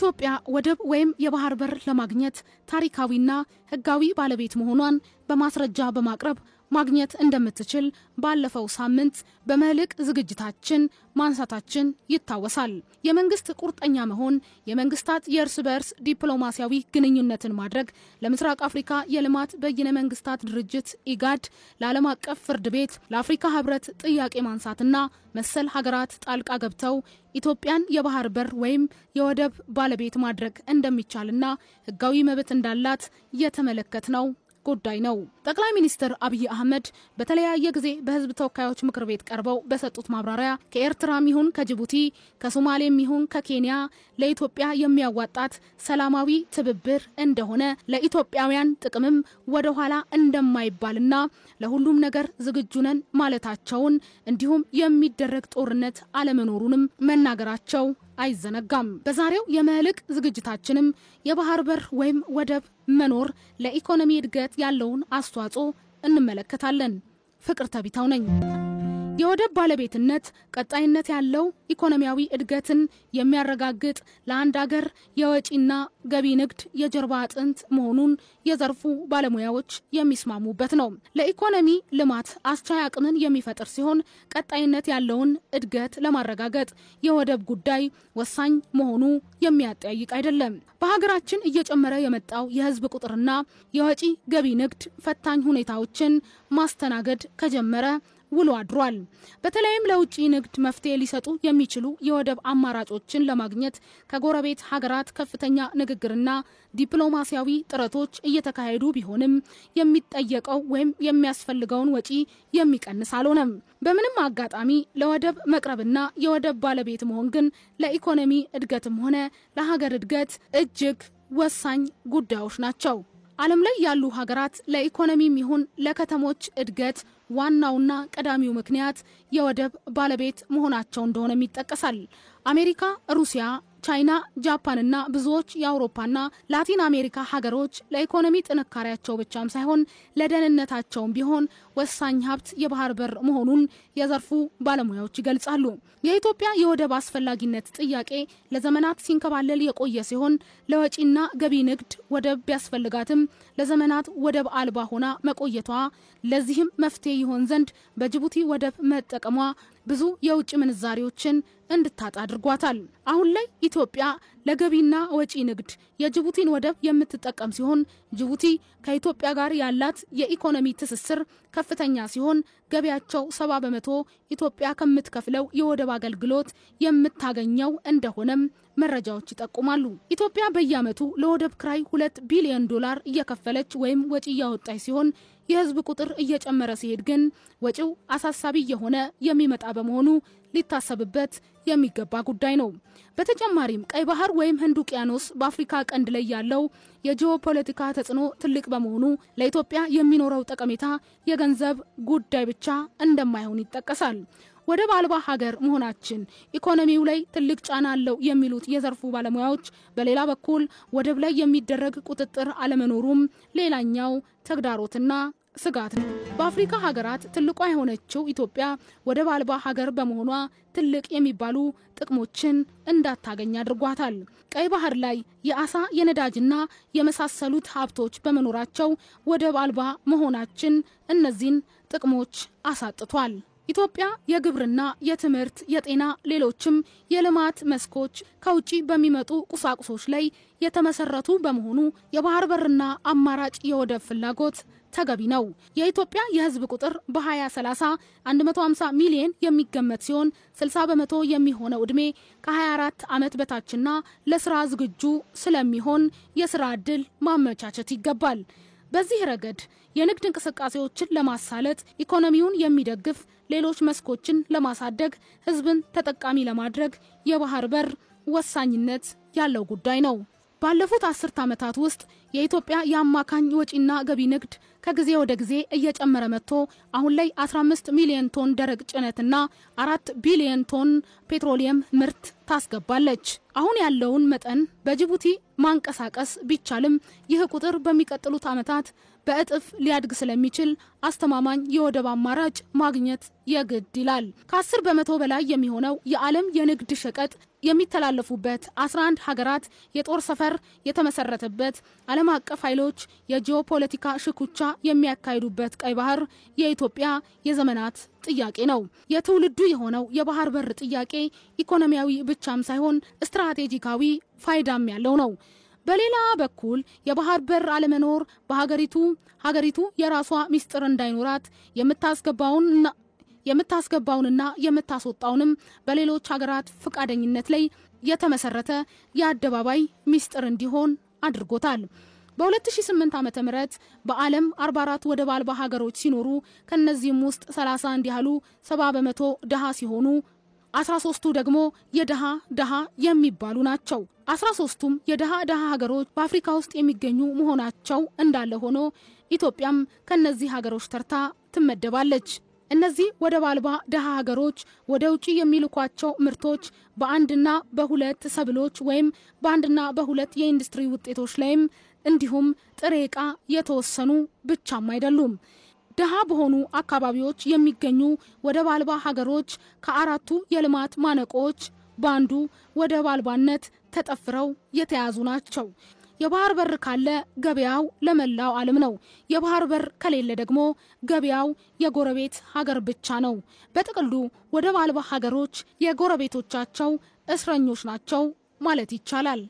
ኢትዮጵያ ወደብ ወይም የባህር በር ለማግኘት ታሪካዊና ህጋዊ ባለቤት መሆኗን በማስረጃ በማቅረብ ማግኘት እንደምትችል ባለፈው ሳምንት በመልቅ ዝግጅታችን ማንሳታችን ይታወሳል። የመንግስት ቁርጠኛ መሆን የመንግስታት የእርስ በርስ ዲፕሎማሲያዊ ግንኙነትን ማድረግ ለምስራቅ አፍሪካ የልማት በይነ መንግስታት ድርጅት ኢጋድ ለዓለም አቀፍ ፍርድ ቤት ለአፍሪካ ህብረት ጥያቄ ማንሳትና መሰል ሀገራት ጣልቃ ገብተው ኢትዮጵያን የባህር በር ወይም የወደብ ባለቤት ማድረግ እንደሚቻልና ህጋዊ መብት እንዳላት የተመለከትነው ጉዳይ ነው። ጠቅላይ ሚኒስትር አብይ አህመድ በተለያየ ጊዜ በህዝብ ተወካዮች ምክር ቤት ቀርበው በሰጡት ማብራሪያ ከኤርትራም ይሁን ከጅቡቲ ከሶማሌም ይሁን ከኬንያ ለኢትዮጵያ የሚያዋጣት ሰላማዊ ትብብር እንደሆነ ለኢትዮጵያውያን ጥቅምም ወደ ኋላ እንደማይባልና ለሁሉም ነገር ዝግጁ ነን ማለታቸውን እንዲሁም የሚደረግ ጦርነት አለመኖሩንም መናገራቸው አይዘነጋም። በዛሬው የመልቅ ዝግጅታችንም የባህር በር ወይም ወደብ መኖር ለኢኮኖሚ እድገት ያለውን አስተዋጽኦ እንመለከታለን። ፍቅር ተቢታው ነኝ። የወደብ ባለቤትነት ቀጣይነት ያለው ኢኮኖሚያዊ እድገትን የሚያረጋግጥ ለአንድ ሀገር የወጪና ገቢ ንግድ የጀርባ አጥንት መሆኑን የዘርፉ ባለሙያዎች የሚስማሙበት ነው። ለኢኮኖሚ ልማት አስቻይ አቅምን የሚፈጥር ሲሆን ቀጣይነት ያለውን እድገት ለማረጋገጥ የወደብ ጉዳይ ወሳኝ መሆኑ የሚያጠያይቅ አይደለም። በሀገራችን እየጨመረ የመጣው የህዝብ ቁጥርና የወጪ ገቢ ንግድ ፈታኝ ሁኔታዎችን ማስተናገድ ከጀመረ ውሎ አድሯል። በተለይም ለውጪ ንግድ መፍትሄ ሊሰጡ የሚችሉ የወደብ አማራጮችን ለማግኘት ከጎረቤት ሀገራት ከፍተኛ ንግግርና ዲፕሎማሲያዊ ጥረቶች እየተካሄዱ ቢሆንም የሚጠየቀው ወይም የሚያስፈልገውን ወጪ የሚቀንስ አልሆነም። በምንም አጋጣሚ ለወደብ መቅረብና የወደብ ባለቤት መሆን ግን ለኢኮኖሚ እድገትም ሆነ ለሀገር እድገት እጅግ ወሳኝ ጉዳዮች ናቸው። ዓለም ላይ ያሉ ሀገራት ለኢኮኖሚም ይሁን ለከተሞች እድገት ዋናውና ቀዳሚው ምክንያት የወደብ ባለቤት መሆናቸው እንደሆነ ይጠቀሳል። አሜሪካ፣ ሩሲያ፣ ቻይና፣ ጃፓንና ብዙዎች የአውሮፓና ላቲን አሜሪካ ሀገሮች ለኢኮኖሚ ጥንካሬያቸው ብቻም ሳይሆን ለደህንነታቸውም ቢሆን ወሳኝ ሀብት የባህር በር መሆኑን የዘርፉ ባለሙያዎች ይገልጻሉ። የኢትዮጵያ የወደብ አስፈላጊነት ጥያቄ ለዘመናት ሲንከባለል የቆየ ሲሆን ለወጪና ገቢ ንግድ ወደብ ቢያስፈልጋትም ለዘመናት ወደብ አልባ ሆና መቆየቷ ለዚህም መፍትሄ ይሆን ዘንድ በጅቡቲ ወደብ መጠቀሟ ብዙ የውጭ ምንዛሪዎችን እንድታጣ አድርጓታል። አሁን ላይ ኢትዮጵያ ለገቢና ወጪ ንግድ የጅቡቲን ወደብ የምትጠቀም ሲሆን ጅቡቲ ከኢትዮጵያ ጋር ያላት የኢኮኖሚ ትስስር ከፍተኛ ሲሆን ገቢያቸው 70% ኢትዮጵያ ከምትከፍለው የወደብ አገልግሎት የምታገኘው እንደሆነም መረጃዎች ይጠቁማሉ። ኢትዮጵያ በየዓመቱ ለወደብ ክራይ $2 ቢሊዮን እየከፈለች ወይም ወጪ ያወጣች ሲሆን የህዝብ ቁጥር እየጨመረ ሲሄድ ግን ወጪው አሳሳቢ የሆነ የሚመጣ በመሆኑ ሊታሰብበት የሚገባ ጉዳይ ነው። በተጨማሪም ቀይ ባህር ወይም ህንድ ውቅያኖስ በአፍሪካ ቀንድ ላይ ያለው የጂኦፖለቲካ ተጽዕኖ ትልቅ በመሆኑ ለኢትዮጵያ የሚኖረው ጠቀሜታ የገንዘብ ጉዳይ ብቻ እንደማይሆን ይጠቀሳል። ወደብ አልባ ሀገር መሆናችን ኢኮኖሚው ላይ ትልቅ ጫና አለው የሚሉት የዘርፉ ባለሙያዎች በሌላ በኩል ወደብ ላይ የሚደረግ ቁጥጥር አለመኖሩም ሌላኛው ተግዳሮትና ስጋት ነው። በአፍሪካ ሀገራት ትልቋ የሆነችው ኢትዮጵያ ወደብ አልባ ሀገር በመሆኗ ትልቅ የሚባሉ ጥቅሞችን እንዳታገኝ አድርጓታል። ቀይ ባህር ላይ የአሳ የነዳጅና የመሳሰሉት ሀብቶች በመኖራቸው ወደብ አልባ መሆናችን እነዚህን ጥቅሞች አሳጥቷል። ኢትዮጵያ የግብርና፣ የትምህርት፣ የጤና ሌሎችም የልማት መስኮች ከውጪ በሚመጡ ቁሳቁሶች ላይ የተመሰረቱ በመሆኑ የባህር በርና አማራጭ የወደብ ፍላጎት ተገቢ ነው። የኢትዮጵያ የህዝብ ቁጥር በ2030 150 ሚሊዮን የሚገመት ሲሆን 60% የሚሆነው እድሜ ከ24 ዓመት በታችና ለስራ ዝግጁ ስለሚሆን የስራ ዕድል ማመቻቸት ይገባል። በዚህ ረገድ የንግድ እንቅስቃሴዎችን ለማሳለጥ ኢኮኖሚውን የሚደግፍ ሌሎች መስኮችን ለማሳደግ ህዝብን ተጠቃሚ ለማድረግ የባህር በር ወሳኝነት ያለው ጉዳይ ነው። ባለፉት 10 ዓመታት ውስጥ የኢትዮጵያ የአማካኝ ወጪና ገቢ ንግድ ከጊዜ ወደ ጊዜ እየጨመረ መጥቶ አሁን ላይ 15 ሚሊዮን ቶን ደረቅ ጭነትና 4 ቢሊዮን ቶን ፔትሮሊየም ምርት ታስገባለች። አሁን ያለውን መጠን በጅቡቲ ማንቀሳቀስ ቢቻልም ይህ ቁጥር በሚቀጥሉት ዓመታት በእጥፍ ሊያድግ ስለሚችል አስተማማኝ የወደብ አማራጭ ማግኘት የግድ ይላል። ከ10 በመቶ በላይ የሚሆነው የዓለም የንግድ ሸቀጥ የሚተላለፉበት 11 ሀገራት የጦር ሰፈር የተመሰረተበት ዓለም አቀፍ ኃይሎች የጂኦፖለቲካ ሽኩቻ የሚያካሂዱበት ቀይ ባህር የኢትዮጵያ የዘመናት ጥያቄ ነው። የትውልዱ የሆነው የባህር በር ጥያቄ ኢኮኖሚያዊ ብቻም ሳይሆን ስትራቴጂካዊ ፋይዳም ያለው ነው። በሌላ በኩል የባህር በር አለመኖር ሀገሪቱ የራሷ ሚስጥር እንዳይኖራት የምታስገባውንና የምታስወጣውንም በሌሎች ሀገራት ፍቃደኝነት ላይ የተመሰረተ የአደባባይ ሚስጥር እንዲሆን አድርጎታል። በ2008 ዓመተ ምህረት በዓለም 44 ወደብ አልባ ሀገሮች ሲኖሩ ከነዚህም ውስጥ 31 ያህሉ 70 በመቶ ደሃ ሲሆኑ 13ቱ ደግሞ የደሃ የሚባሉ ናቸው። 13ቱም የደሃ ሀገሮች በአፍሪካ ውስጥ የሚገኙ መሆናቸው እንዳለ ሆኖ ኢትዮጵያም ከነዚህ ሀገሮች ተርታ ትመደባለች። እነዚህ ወደብ አልባ ደሃ ሀገሮች ወደ ውጪ የሚልኳቸው ምርቶች በአንድና በሁለት ሰብሎች ወይም በአንድና በሁለት የኢንዱስትሪ ውጤቶች ላይም እንዲሁም ጥሬ ዕቃ የተወሰኑ ብቻም አይደሉም። ደሃ በሆኑ አካባቢዎች የሚገኙ ወደብ አልባ ሀገሮች ከአራቱ የልማት ማነቆች በአንዱ ወደብ አልባነት ተጠፍረው የተያዙ ናቸው። የባህር በር ካለ ገበያው ለመላው ዓለም ነው። የባህር በር ከሌለ ደግሞ ገበያው የጎረቤት ሀገር ብቻ ነው። በጥቅሉ ወደብ አልባ ሀገሮች የጎረቤቶቻቸው እስረኞች ናቸው ማለት ይቻላል።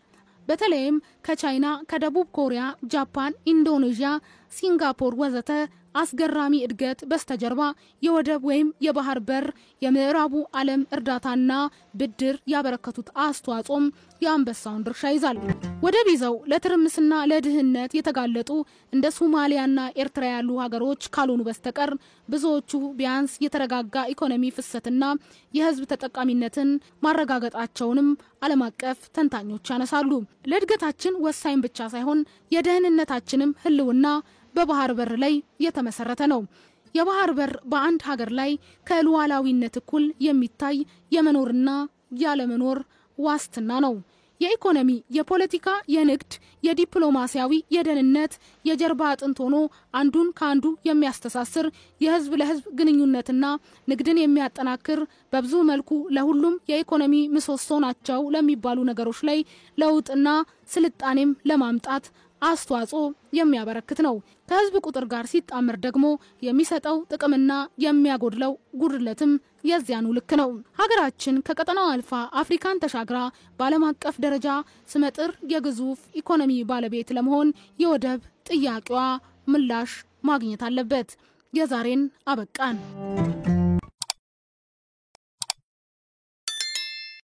በተለይም ከቻይና፣ ከደቡብ ኮሪያ፣ ጃፓን፣ ኢንዶኔዥያ፣ ሲንጋፖር ወዘተ አስገራሚ እድገት በስተጀርባ የወደብ ወይም የባህር በር የምዕራቡ ዓለም እርዳታና ብድር ያበረከቱት አስተዋጽኦም የአንበሳውን ድርሻ ይዛል። ወደብ ይዘው ለትርምስና ለድህነት የተጋለጡ እንደ ሶማሊያና ኤርትራ ያሉ ሀገሮች ካልሆኑ በስተቀር ብዙዎቹ ቢያንስ የተረጋጋ ኢኮኖሚ ፍሰትና የህዝብ ተጠቃሚነትን ማረጋገጣቸውንም ዓለም አቀፍ ተንታኞች ያነሳሉ። ለእድገታችን ወሳኝ ብቻ ሳይሆን የደህንነታችንም ህልውና በባህር በር ላይ የተመሰረተ ነው። የባህር በር በአንድ ሀገር ላይ ከሉዓላዊነት እኩል የሚታይ የመኖርና ያለመኖር ዋስትና ነው። የኢኮኖሚ፣ የፖለቲካ፣ የንግድ፣ የዲፕሎማሲያዊ፣ የደህንነት የጀርባ አጥንት ሆኖ አንዱን ከአንዱ የሚያስተሳስር የህዝብ ለህዝብ ግንኙነትና ንግድን የሚያጠናክር በብዙ መልኩ ለሁሉም የኢኮኖሚ ምሰሶ ናቸው ለሚባሉ ነገሮች ላይ ለውጥና ስልጣኔም ለማምጣት አስተዋጽኦ የሚያበረክት ነው። ከህዝብ ቁጥር ጋር ሲጣመር ደግሞ የሚሰጠው ጥቅምና የሚያጎድለው ጉድለትም የዚያኑ ልክ ነው። ሀገራችን ከቀጠናው አልፋ አፍሪካን ተሻግራ በዓለም አቀፍ ደረጃ ስመጥር የግዙፍ ኢኮኖሚ ባለቤት ለመሆን የወደብ ጥያቄዋ ምላሽ ማግኘት አለበት። የዛሬን አበቃን።